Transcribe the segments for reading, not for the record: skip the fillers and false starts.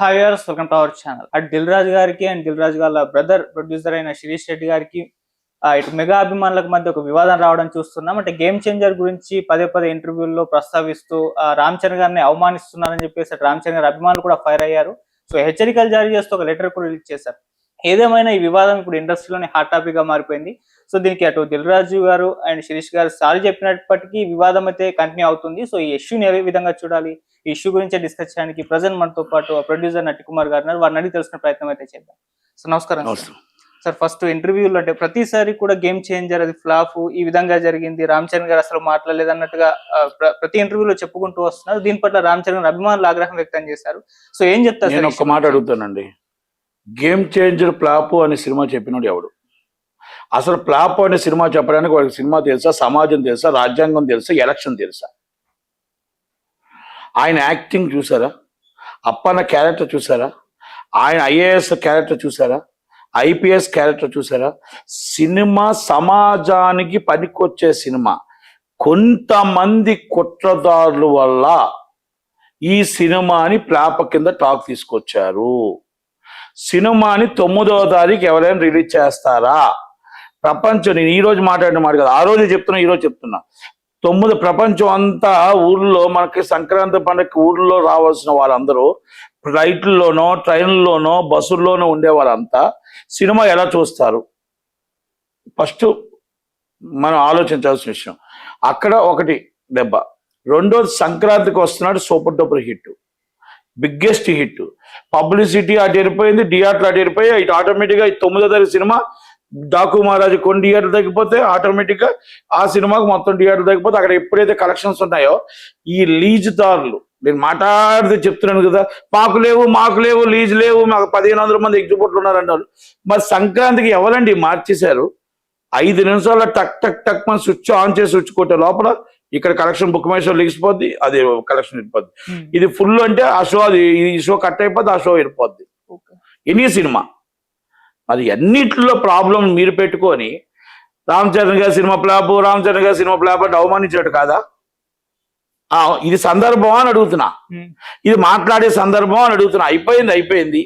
హాయర్స్ welcome to our channel. అటు దిల్ రాజు గారికి and Dil Raju వాళ్ళ బ్రదర్ ప్రొడ్యూసర్ అయిన శిరీష్ రెడ్డి గారికి ఇటు మెగా అభిమానులకు మధ్య ఒక వివాదం రావడం చూస్తున్నాం. అంటే గేమ్ చేంజర్ గురించి పదే పదే ఇంటర్వ్యూల్లో ప్రస్తావిస్తూ రామ్ చరణ్ గారిని అవమానిస్తున్నారని చెప్పేసి అటు రామ్ చరణ్ గారి అభిమానులు కూడా ఫైర్ అయ్యారు. సో హెచ్చరికలు జారీ చేస్తూ ఒక లెటర్ కూడా రిలీజ్ చేశారు. ఏదేమైనా ఈ వివాదం ఇప్పుడు ఇండస్ట్రీలోని హాట్ టాపిక్ గా మారిపోయింది. సో దీనికి అటు దిల్ రాజు గారు అండ్ శిరీష్ గారు సారీ చెప్పినప్పటికీ వివాదం అయితే కంటిన్యూ అవుతుంది. సో ఈ ఇష్యూని ఏ విధంగా చూడాలి, ఈ ఇష్యూ గురించి డిస్కస్ చేయడానికి ప్రజెంట్ మనతో పాటు ప్రొడ్యూసర్ నటి కుమార్ గారు వారిని అడిగి తెలుసుకునే ప్రయత్నం అయితే చేద్దాం. సో నమస్కారం సార్. ఫస్ట్ ఇంటర్వ్యూలు అంటే ప్రతిసారి కూడా గేమ్ చేంజర్ అది ఫ్లాప్, ఈ విధంగా జరిగింది, రామ్ చరణ్ గారు అసలు మాట్లాడలేదు అన్నట్టుగా ప్రతి ఇంటర్వ్యూలో చెప్పుకుంటూ వస్తున్నారు. దీని పట్ల రామ్ చరణ్ అభిమానులు ఆగ్రహం వ్యక్తం చేశారు. సో ఏం చెప్తారు? నేను ఒక మాట అడుగుతానండి, గేమ్ చేంజర్ ఫ్లాప్ అనే సినిమా చెప్పినోడు ఎవడు? అసలు ఫ్లాప్ అనే సినిమా చెప్పడానికి వాళ్ళకి సినిమా తెలుసా, సమాజం తెలుసా, రాజ్యాంగం తెలుసా, ఎలక్షన్ తెలుసా? ఆయన యాక్టింగ్ చూసారా? అప్పన్న క్యారెక్టర్ చూసారా? ఆయన ఐఏఎస్ క్యారెక్టర్ చూసారా? ఐపీఎస్ క్యారెక్టర్ చూసారా? సినిమా సమాజానికి పనికొచ్చే సినిమా. కొంతమంది కుట్రదారుల వల్ల ఈ సినిమాని ఫ్లాప్ కింద టాక్ తీసుకొచ్చారు. సినిమాని 9వ తారీఖు ఎవరైనా రిలీజ్ చేస్తారా? ప్రపంచం, నేను ఈ రోజు మాట్లాడిన మాట కదా, ఆ రోజు చెప్తున్నా, ఈరోజు చెప్తున్నా, ప్రపంచం అంతా ఊర్లో మనకి సంక్రాంతి పండుగకి ఊర్లో రావాల్సిన వాళ్ళందరూ ఫ్లైట్లలోనో ట్రైన్లోనో బస్సుల్లోనో ఉండే వాళ్ళంతా సినిమా ఎలా చూస్తారు? ఫస్ట్ మనం ఆలోచించాల్సిన విషయం. అక్కడ ఒకటి దెబ్బ. రెండోది, సంక్రాంతికి వస్తున్నాడు super duper hit, biggest hit. Publicity అటు వెళ్ళిపోయింది, థియేటర్లు అటు వెళ్ళిపోయి, ఇటు ఆటోమేటిక్గా 9వ తారీఖు సినిమా డాకు మహారాజు కొన్ని థియేటర్లు తగ్గిపోతే ఆటోమేటిక్గా ఆ సినిమాకు మొత్తం థియేటర్లు తగ్గిపోతే అక్కడ ఎప్పుడైతే కలెక్షన్స్ ఉన్నాయో ఈ లీజుదారులు, నేను మాట్లాడితే చెప్తున్నాను కదా, మాకు లేవు లీజు లేవు, మాకు 1500 మంది ఎగ్జిబిట్లు ఉన్నారంటారు. మరి సంక్రాంతికి ఎవరండి మార్చేశారు? 5 నిమిషాల్లో టక్ టక్ టక్ మన స్విచ్ ఆన్ చేసి స్విచ్ కొట్టే లోపల ఇక్కడ కలెక్షన్ బుక్ మై షో లెగిసిపోద్ది, అది కలెక్షన్ వెళ్ళిపోద్ది. ఇది ఫుల్ అంటే ఆ షో, అది ఈ షో కట్ అయిపోద్ది, ఆ షో వెళ్ళిపోద్ది. ఎనీ సినిమా అది అన్నిట్లో ప్రాబ్లం మీరు పెట్టుకొని రామ్ చరణ్ గారి సినిమా ఫ్లాప్, రామ్ చరణ్ గారి సినిమా ఫ్లాప్ అంటే అవమానించాడు కాదా? ఇది సందర్భం అని అడుగుతున్నా, ఇది మాట్లాడే సందర్భం అని అడుగుతున్నా. అయిపోయింది,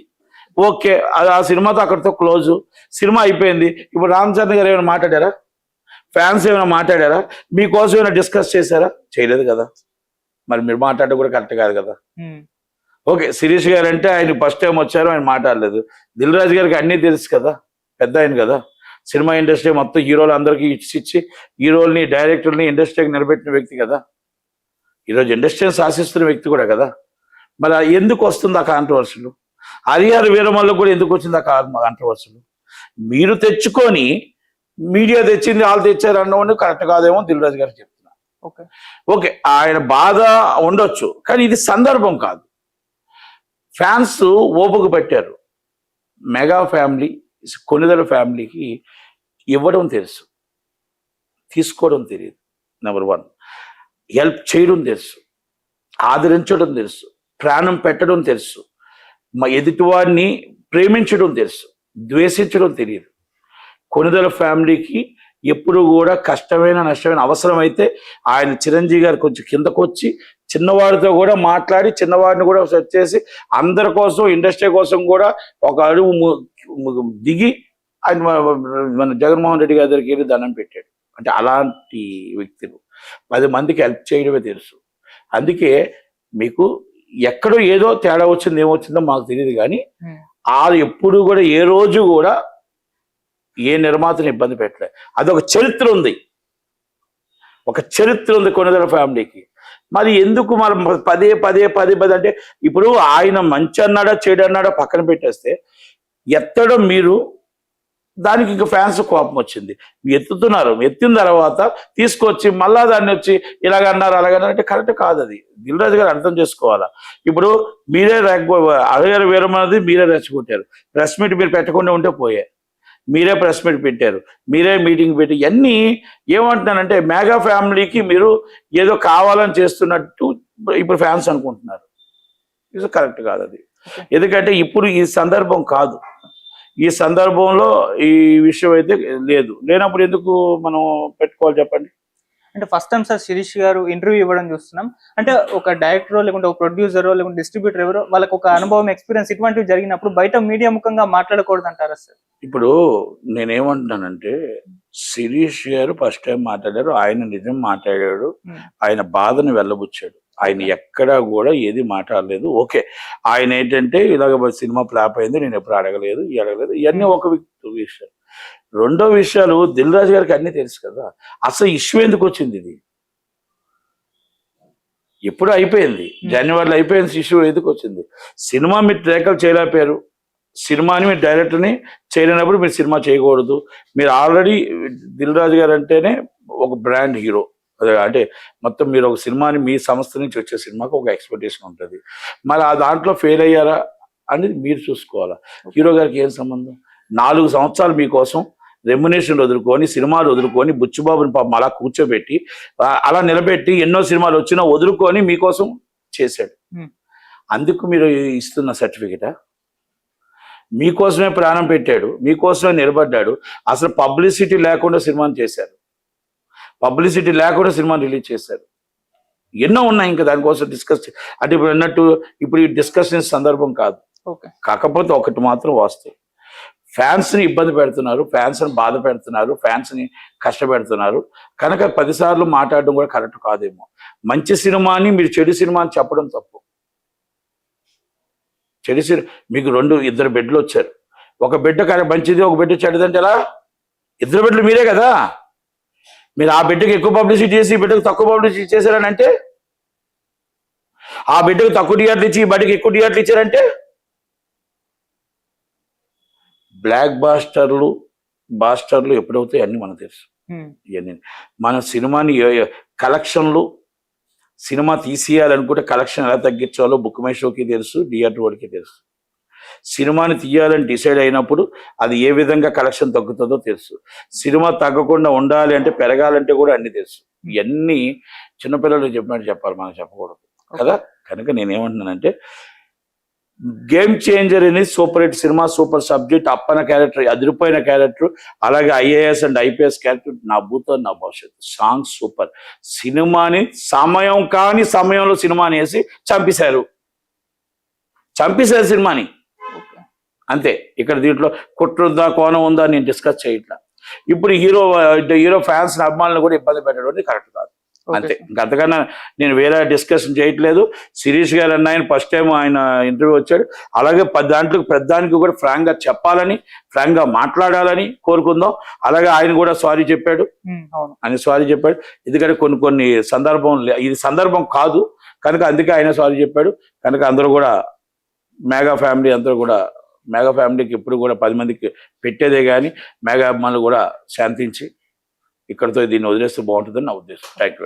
ఓకే, ఆ సినిమాతో అక్కడితో క్లోజ్, సినిమా అయిపోయింది. ఇప్పుడు రామ్ చరణ్ గారు ఏమైనా మాట్లాడారా? ఫ్యాన్స్ ఏమైనా మాట్లాడారా? మీకోసం ఏమైనా డిస్కస్ చేశారా? చేయలేదు కదా. మరి మీరు మాట్లాడడం కూడా కరెక్ట్ కాదు కదా. ఓకే, శిరీష్ గారు అంటే ఆయన ఫస్ట్ టైం వచ్చారు, ఆయన మాట్లాడలేదు. దిల్ రాజు గారికి అన్నీ తెలుసు కదా, పెద్ద ఆయన కదా. సినిమా ఇండస్ట్రీ మొత్తం హీరోలు అందరికీ ఇచ్చి హీరోల్ని డైరెక్టర్ని ఇండస్ట్రీకి నిలబెట్టిన వ్యక్తి కదా. ఈరోజు ఇండస్ట్రీని శాసిస్తున్న వ్యక్తి కూడా కదా. మరి ఎందుకు వస్తుంది ఆ కాంట్రవర్సీలు? హరిహర వీరమల్లు కూడా ఎందుకు వచ్చింది ఆ కాంట్రవర్సీలు? మీరు తెచ్చుకొని మీడియా తెచ్చింది, వాళ్ళు తెచ్చారు అన్నవాడిని కరెక్ట్ కాదేమో దిల్ రాజు గారు చెప్తున్నా. ఓకే, ఆయన బాధ ఉండొచ్చు, కానీ ఇది సందర్భం కాదు. ఫ్యాన్స్ ఓపుకు పెట్టారు. మెగా ఫ్యామిలీ, కొనిదల ఫ్యామిలీకి ఇవ్వడం తెలుసు, తీసుకోవడం తెలియదు. నెంబర్ 1, హెల్ప్ చేయడం తెలుసు, ఆదరించడం తెలుసు, ప్రాణం పెట్టడం తెలుసు, మా ఎదుటివాడిని ప్రేమించడం తెలుసు, ద్వేషించడం తెలియదు. కొనిదల ఫ్యామిలీకి ఎప్పుడు కూడా కష్టమైన నష్టమైన అవసరమైతే ఆయన చిరంజీవి గారు కొంచెం కిందకు వచ్చి చిన్నవాడితో కూడా మాట్లాడి చిన్నవాడిని కూడా సెట్ చేసి అందరి కోసం, ఇండస్ట్రీ కోసం కూడా ఒక అడుగు దిగి ఆయన మన జగన్మోహన్ రెడ్డి గారి దగ్గరికి వెళ్ళి దండం పెట్టాడు. అంటే అలాంటి వ్యక్తులు 10 మందికి హెల్ప్ చేయడమే తెలుసు. అందుకే మీకు ఎక్కడో ఏదో తేడా వచ్చింది, ఏమొచ్చిందో మాకు తెలియదు, కానీ వాళ్ళు ఎప్పుడు కూడా ఏ రోజు కూడా ఏ నిర్మాతను ఇబ్బంది పెట్టలేదు. అదొక చరిత్ర ఉంది, ఒక చరిత్ర ఉంది కొనిదల ఫ్యామిలీకి. మరి ఎందుకు మరి పదే అంటే ఇప్పుడు ఆయన మంచి అన్నాడా చెడు అన్నాడా పక్కన పెట్టేస్తే ఎత్తడం మీరు, దానికి ఇంకా ఫ్యాన్స్ కోపం వచ్చింది, ఎత్తుతున్నారు. ఎత్తిన తర్వాత తీసుకొచ్చి మళ్ళా దాన్ని వచ్చి ఇలాగన్నారు అలాగన్నారు అంటే కరెక్ట్ కాదు. అది దిల్ రాజు గారు అర్థం చేసుకోవాలా. ఇప్పుడు మీరే హరిహర వీరమన్నది మీరే రెచ్చగొట్టారు. ప్రెస్ మీట్ మీరు పెట్టకుండా ఉంటే పోయే, మీరే ప్రెస్ మీట్ పెట్టారు, మీరే మీటింగ్ పెట్టి, ఇవన్నీ ఏమంటున్నానంటే మెగా ఫ్యామిలీకి మీరు ఏదో కావాలని చేస్తున్నట్టు ఇప్పుడు ఫ్యాన్స్ అనుకుంటున్నారు. ఇది కరెక్ట్ కాదు అది. ఎందుకంటే ఇప్పుడు ఈ సందర్భం కాదు, ఈ సందర్భంలో ఈ విషయం అయితే లేనప్పుడు ఎందుకు మనం పెట్టుకోవాలి చెప్పండి. అంటే ఫస్ట్ టైం సార్ శిరీష్ గారు ఇంటర్వ్యూ ఇవ్వడం చూస్తున్నాం. అంటే ఒక డైరెక్టరో లేకుంటే ఒక ప్రొడ్యూసరో లేకుంటే డిస్ట్రిబ్యూటర్ ఎవరో వాళ్ళకి ఒక అనుభవం ఎక్స్పీరియన్స్ ఇటువంటివి జరిగినప్పుడు బయట మీడియా ముఖంగా మాట్లాడకూడదు అంటారా సార్? ఇప్పుడు నేనేమంటున్నానంటే శిరీష్ గారు ఫస్ట్ టైం మాట్లాడారు, ఆయన నిజం మాట్లాడాడు, ఆయన బాధను వెళ్ళబుచ్చాడు. ఆయన ఎక్కడా కూడా ఏది మాట్లాడలేదు. ఓకే, ఆయన ఏంటంటే ఇలాగ సినిమా ఫ్లాప్ అయింది, నేను ఎప్పుడు అడగలేదు ఇవన్నీ ఒక విషయం. రెండో విషయాలు దిల్ రాజు గారికి అన్ని తెలుసు కదా, అసలు ఇష్యూ ఎందుకు వచ్చింది, ఇది ఎప్పుడు అయిపోయింది, జనవరిలో అయిపోయింది, ఇష్యూ ఎందుకు వచ్చింది? సినిమా మీరు ట్రేకలు చేయలేకపోయారు, సినిమాని మీరు డైరెక్టర్ని చేయలేనప్పుడు మీరు సినిమా చేయకూడదు. మీరు ఆల్రెడీ దిల్ రాజు గారు అంటేనే ఒక బ్రాండ్ హీరో, అంటే మొత్తం మీరు ఒక సినిమాని మీ సంస్థ నుంచి వచ్చే సినిమాకి ఒక ఎక్స్పెక్టేషన్ ఉంటుంది. మరి ఆ దాంట్లో ఫెయిల్ అయ్యారా అనేది మీరు చూసుకోవాలా. హీరో గారికి ఏం సంబంధం? 4 సంవత్సరాలు మీకోసం రెమ్యునేషన్ వదులుకొని, సినిమాలు వదులుకొని, బుచ్చిబాబుని పాపం అలా కూర్చోబెట్టి అలా నిలబెట్టి ఎన్నో సినిమాలు వచ్చినా వదులుకొని మీకోసం చేశాడు. అందుకు మీరు ఇస్తున్న సర్టిఫికెటా? మీకోసమే ప్రాణం పెట్టాడు, మీకోసమే నిలబడ్డాడు. అసలు పబ్లిసిటీ లేకుండా సినిమాని చేశారు, పబ్లిసిటీ లేకుండా సినిమాని రిలీజ్ చేశారు. ఎన్నో ఉన్నాయి ఇంకా దానికోసం డిస్కస్. అంటే ఇప్పుడు అన్నట్టు ఇప్పుడు ఈ డిస్కషన్ సందర్భం కాదు. కాకపోతే ఒకటి మాత్రం వాస్తవం, ఫ్యాన్స్ని ఇబ్బంది పెడుతున్నారు, ఫ్యాన్స్ని బాధ పెడుతున్నారు, ఫ్యాన్స్ని కష్టపెడుతున్నారు. కనుక 10 సార్లు మాట్లాడడం కూడా కరెక్ట్ కాదేమో. మంచి సినిమాని మీరు చెడు సినిమా అని చెప్పడం తప్పు. చెడు సినిమా మీకు 2 బిడ్డలు వచ్చారు, ఒక బిడ్డ మంచిది, ఒక బిడ్డ చెడుదంటే ఎలా? 2 బిడ్డలు మీరే కదా. మీరు ఆ బిడ్డకి ఎక్కువ పబ్లిసిటీ చేసి ఈ బిడ్డకు తక్కువ పబ్లిసిటీ చేశారని అంటే, ఆ బిడ్డకు తక్కువ థియేటర్లు ఇచ్చి ఈ బిడ్డకి ఎక్కువ థియేటర్లు ఇచ్చారంటే, బ్లాక్ బాస్టర్లు ఎప్పుడవుతాయి అన్ని మనకు తెలుసు. ఇవన్నీ మన సినిమాని కలెక్షన్లు, సినిమా తీసేయాలనుకుంటే కలెక్షన్ ఎలా తగ్గించాలో బుక్ మై షోకి తెలుసు, థియేటర్ వాడికి తెలుసు. సినిమాని తీయాలని డిసైడ్ అయినప్పుడు అది ఏ విధంగా కలెక్షన్ తగ్గుతుందో తెలుసు. సినిమా తగ్గకుండా ఉండాలి అంటే, పెరగాలంటే కూడా అన్ని తెలుసు. ఇవన్నీ చిన్నపిల్లలు చెప్పినట్టు చెప్పాలి, మనం చెప్పకూడదు కదా. కనుక నేనేమంటున్నానంటే, గేమ్ చేంజర్ అనేది సూపర్ హిట్ సినిమా, సూపర్ సబ్జెక్ట్, అప్పన క్యారెక్టర్ అదిరిపోయిన క్యారెక్టర్, అలాగే ఐఏఎస్ అండ్ ఐపీఎస్ క్యారెక్టర్, నా భూతో నా భవిష్యత్తు, సాంగ్ సూపర్. సినిమాని సమయం కాని సమయంలో సినిమాని వేసి చంపేశారు సినిమాని, అంతే. ఇక్కడ దీంట్లో కుట్ర ఉందా, కోణం ఉందా నేను డిస్కస్ చేయట్లా. ఇప్పుడు హీరో ఫ్యాన్స్ అభిమానులు కూడా ఇబ్బంది పెట్టడం కరెక్ట్ కాదు, అంతే. అంతకన్నా నేను వేరే డిస్కషన్ చేయట్లేదు. శిరీష్ గారు అన్న ఆయన ఫస్ట్ టైం ఆయన ఇంటర్వ్యూ వచ్చాడు, అలాగే ప్రధానికి కూడా ఫ్రాంక్ గా చెప్పాలని, ఫ్రాంక్ గా మాట్లాడాలని కోరుకుందాం. అలాగే ఆయన కూడా సారీ చెప్పాడు, ఎందుకంటే కొన్ని సందర్భం ఇది సందర్భం కాదు కనుక, అందుకే ఆయన సారీ చెప్పాడు. కనుక అందరూ కూడా మెగా ఫ్యామిలీకి ఎప్పుడు కూడా 10 మందికి పెట్టేదే కానీ మెగా అభిమానులు కూడా శాంతించి ఇక్కడితో దీన్ని వదిలేస్తే బాగుంటుందని నా ఉద్దేశం. Thank you.